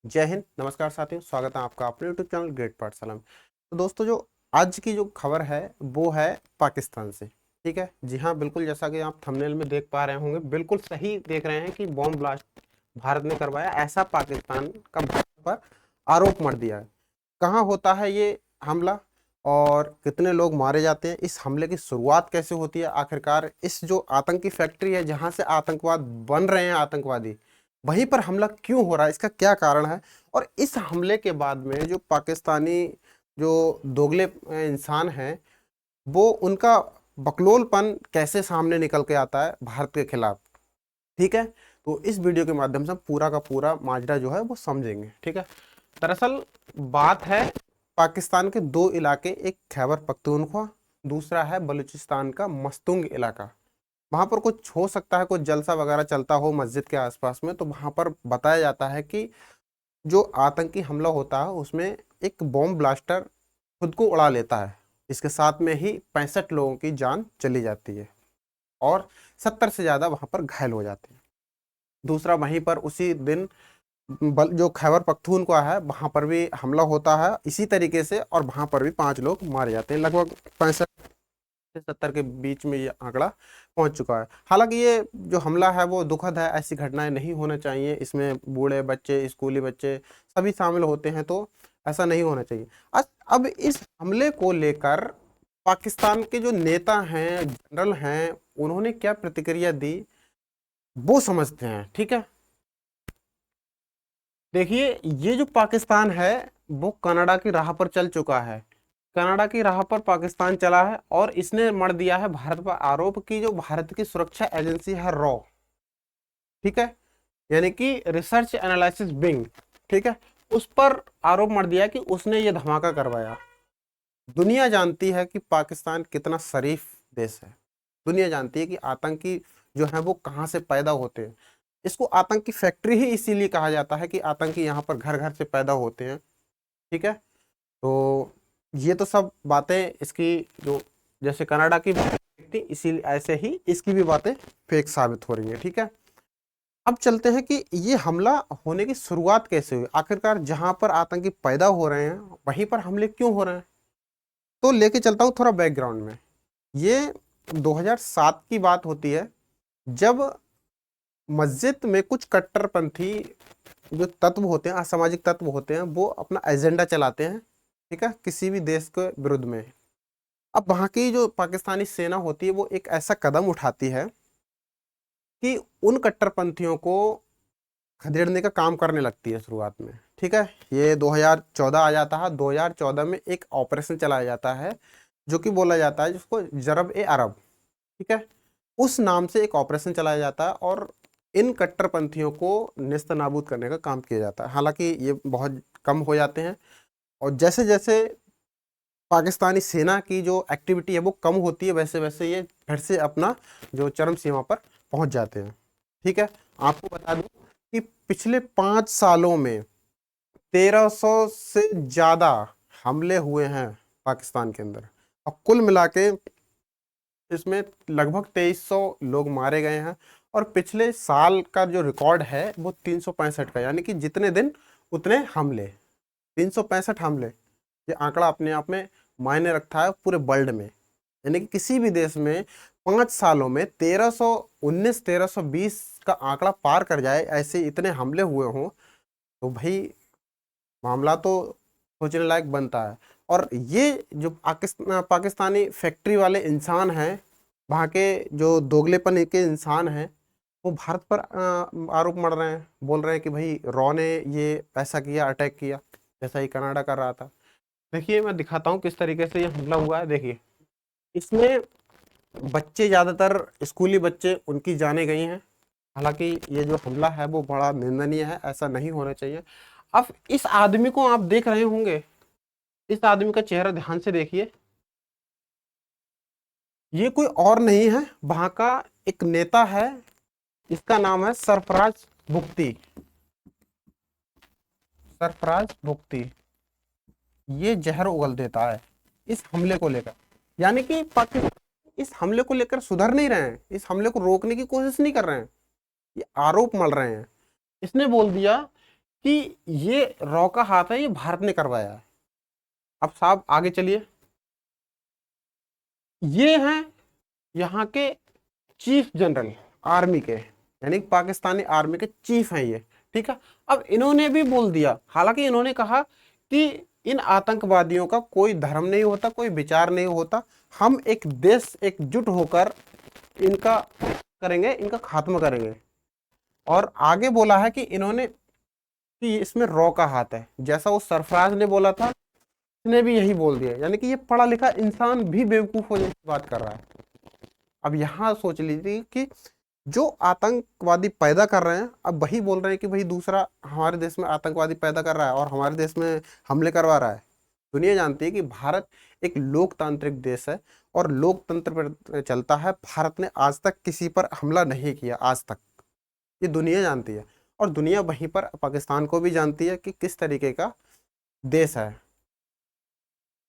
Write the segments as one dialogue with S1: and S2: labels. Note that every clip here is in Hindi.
S1: जय हिंद, नमस्कार साथियों, स्वागत है आपका अपने यूट्यूब चैनल ग्रेट पाठशाला में। तो दोस्तों, जो आज की जो खबर है वो है पाकिस्तान से। ठीक है, जी हाँ, बिल्कुल जैसा कि आप थंबनेल में देख पा रहे होंगे, बिल्कुल सही देख रहे हैं कि बॉम्ब ब्लास्ट भारत ने करवाया, ऐसा पाकिस्तान का भारत पर आरोप मढ़ दिया है। कहाँ होता है ये हमला और कितने लोग मारे जाते हैं, इस हमले की शुरुआत कैसे होती है, आखिरकार इस जो आतंकी फैक्ट्री है जहां से आतंकवाद बन रहे हैं आतंकवादी, वहीं पर हमला क्यों हो रहा है, इसका क्या कारण है। और इस हमले के बाद में जो पाकिस्तानी जो दोगले इंसान हैं, वो उनका बकलोलपन कैसे सामने निकल के आता है भारत के खिलाफ। ठीक है, तो इस वीडियो के माध्यम से हम पूरा का पूरा माजरा जो है वो समझेंगे। ठीक है, दरअसल बात है पाकिस्तान के दो इलाके, एक खैबर पख्तूनख्वा, दूसरा है बलूचिस्तान का मस्तुंग इलाका। वहां पर कुछ हो सकता है, कुछ जलसा वगैरह चलता हो मस्जिद के आसपास में, तो वहां पर बताया जाता है कि जो आतंकी हमला होता है उसमें एक बॉम्ब ब्लास्टर खुद को उड़ा लेता है। इसके साथ में ही 65 लोगों की जान चली जाती है और 70 से ज्यादा वहां पर घायल हो जाते हैं। दूसरा, वहीं पर उसी दिन जो खैबर पख्तूनख्वा है वहां पर भी हमला होता है इसी तरीके से, और वहां पर भी 5 लोग मारे जाते हैं। लगभग 65 से 70 के बीच में ये आंकड़ा पहुंच चुका है। हालांकि ये जो हमला है वो दुखद है, ऐसी घटनाएं नहीं होना चाहिए, इसमें बूढ़े बच्चे, स्कूली बच्चे सभी शामिल होते हैं, तो ऐसा नहीं होना चाहिए। अब इस हमले को लेकर पाकिस्तान के जो नेता हैं, जनरल हैं, उन्होंने क्या प्रतिक्रिया दी वो समझते हैं। ठीक है, देखिए, ये जो पाकिस्तान है वो कनाडा की राह पर चल चुका है। कनाडा की राह पर पाकिस्तान चला है और इसने मढ़ दिया है भारत पर आरोप की जो भारत की सुरक्षा एजेंसी है रॉ, ठीक है, यानी कि रिसर्च एनालिसिस विंग, ठीक है, उस पर आरोप मढ़ दिया कि उसने ये धमाका करवाया। दुनिया जानती है कि पाकिस्तान कितना शरीफ देश है। दुनिया जानती है कि आतंकी जो है वो कहाँ से पैदा होते हैं। इसको आतंकी फैक्ट्री ही इसीलिए कहा जाता है कि आतंकी यहाँ पर घर घर से पैदा होते हैं। ठीक है, तो ये तो सब बातें इसकी जो जैसे कनाडा की थी, इसीलिए ऐसे ही इसकी भी बातें फेक साबित हो रही हैं। ठीक है, अब चलते हैं कि ये हमला होने की शुरुआत कैसे हुई, आखिरकार जहां पर आतंकी पैदा हो रहे हैं वहीं पर हमले क्यों हो रहे हैं। तो लेके चलता हूं थोड़ा बैकग्राउंड में। ये 2007 की बात होती है, जब मस्जिद में कुछ कट्टरपंथी जो तत्व होते हैं, असामाजिक तत्व होते हैं, वो अपना एजेंडा चलाते हैं। ठीक है, किसी भी देश के विरुद्ध में। अब वहां की जो पाकिस्तानी सेना होती है वो एक ऐसा कदम उठाती है कि उन कट्टरपंथियों को खदेड़ने का काम करने लगती है शुरुआत में। ठीक है, ये 2014 आ जाता है। 2014 में एक ऑपरेशन चलाया जाता है जो कि बोला जाता है जिसको जरब ए अरब। ठीक है, उस नाम से एक ऑपरेशन चलाया जाता है और इन कट्टरपंथियों को नेस्त नाबूद करने का काम किया जाता है। हालांकि ये बहुत कम हो जाते हैं, और जैसे जैसे पाकिस्तानी सेना की जो एक्टिविटी है वो कम होती है, वैसे वैसे ये फिर से अपना जो चरम सीमा पर पहुंच जाते हैं। ठीक है, आपको बता दूं कि पिछले 5 सालों में 1300 से ज्यादा हमले हुए हैं पाकिस्तान के अंदर, और कुल मिला के इसमें लगभग 2300 लोग मारे गए हैं। और पिछले साल का जो रिकॉर्ड है वो 365 का, यानी कि जितने दिन उतने हमले, 365 हमले। ये आंकड़ा अपने आप में मायने रखता है पूरे वर्ल्ड में, यानी कि किसी भी देश में 5 सालों में 1319 1320 का आंकड़ा पार कर जाए, ऐसे इतने हमले हुए हों, तो भाई मामला तो सोचने लायक बनता है। और ये जो पाकिस्तानी फैक्ट्री वाले इंसान हैं, वहाँ के जो दोगलेपन के इंसान हैं, वो भारत पर आरोप मढ़ रहे हैं, बोल रहे हैं कि भाई रॉ ने ये ऐसा किया, अटैक किया, जैसा ही कनाडा कर रहा था। देखिए, मैं दिखाता हूँ किस तरीके से ये हमला हुआ है। देखिए, इसमें बच्चे, ज्यादातर स्कूली बच्चे, उनकी जानें गई हैं। हालांकि ये जो हमला है वो बड़ा निंदनीय है, ऐसा नहीं होना चाहिए। अब इस आदमी को आप देख रहे होंगे, इस आदमी का चेहरा ध्यान से देखिए। ये कोई और नहीं है, वहां का एक नेता है, इसका नाम है सरफराज बुख्ती। सरफराज बुख्ती ये जहर उगल देता है इस हमले को लेकर, यानी कि पाकिस्तान इस हमले को लेकर सुधर नहीं रहे हैं, इस हमले को रोकने की कोशिश नहीं कर रहे हैं, ये आरोप मल रहे हैं। इसने बोल दिया कि ये रॉ का हाथ है, ये भारत ने करवाया है। अब साहब आगे चलिए, ये हैं यहाँ के चीफ जनरल आर्मी के, यानी पाकिस्तानी आर्मी के चीफ हैं ये, ठीक है। अब इन्होंने भी बोल दिया, हालांकि इन्होंने कहा कि इन आतंकवादियों का कोई धर्म नहीं होता, कोई विचार नहीं होता, हम एक देश एकजुट होकर इनका करेंगे, इनका खात्मा करेंगे। और आगे बोला है कि इन्होंने कि इसमें रॉ का हाथ है, जैसा वो सरफराज ने बोला था, इसने भी यही बोल दिया, यानी कि ये पढ़ा लिखा इंसान भी बेवकूफ हो जैसी बात कर रहा है। अब यहाँ सोच लीजिए कि जो आतंकवादी पैदा कर रहे हैं, अब वही बोल रहे हैं कि भाई दूसरा हमारे देश में आतंकवादी पैदा कर रहा है और हमारे देश में हमले करवा रहा है। दुनिया जानती है कि भारत एक लोकतांत्रिक देश है और लोकतंत्र पर चलता है। भारत ने आज तक किसी पर हमला नहीं किया, आज तक, ये दुनिया जानती है। और दुनिया वहीं पर पाकिस्तान को भी जानती है कि किस तरीके का देश है।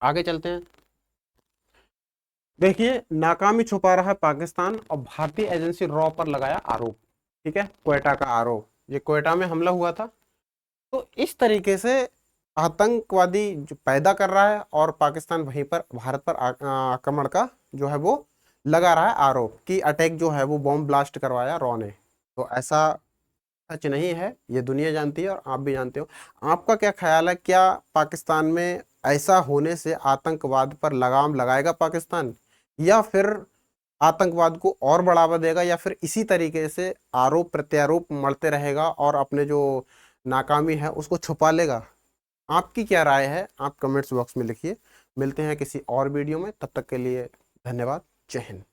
S1: आगे चलते हैं, देखिए नाकामी छुपा रहा है पाकिस्तान और भारतीय एजेंसी रॉ पर लगाया आरोप, ठीक है, क्वेटा का आरोप, ये क्वेटा में हमला हुआ था। तो इस तरीके से आतंकवादी जो पैदा कर रहा है और पाकिस्तान वहीं पर भारत पर आक्रमण का जो है वो लगा रहा है आरोप कि अटैक जो है वो बॉम्ब ब्लास्ट करवाया रॉ ने। तो ऐसा सच नहीं है, ये दुनिया जानती है और आप भी जानते हो। आपका क्या ख्याल है, क्या पाकिस्तान में ऐसा होने से आतंकवाद पर लगाम लगाएगा पाकिस्तान, या फिर आतंकवाद को और बढ़ावा देगा, या फिर इसी तरीके से आरोप प्रत्यारोप मरते रहेगा और अपने जो नाकामी है उसको छुपा लेगा? आपकी क्या राय है, आप कमेंट्स बॉक्स में लिखिए। मिलते हैं किसी और वीडियो में, तब तक के लिए धन्यवाद। जय हिंद।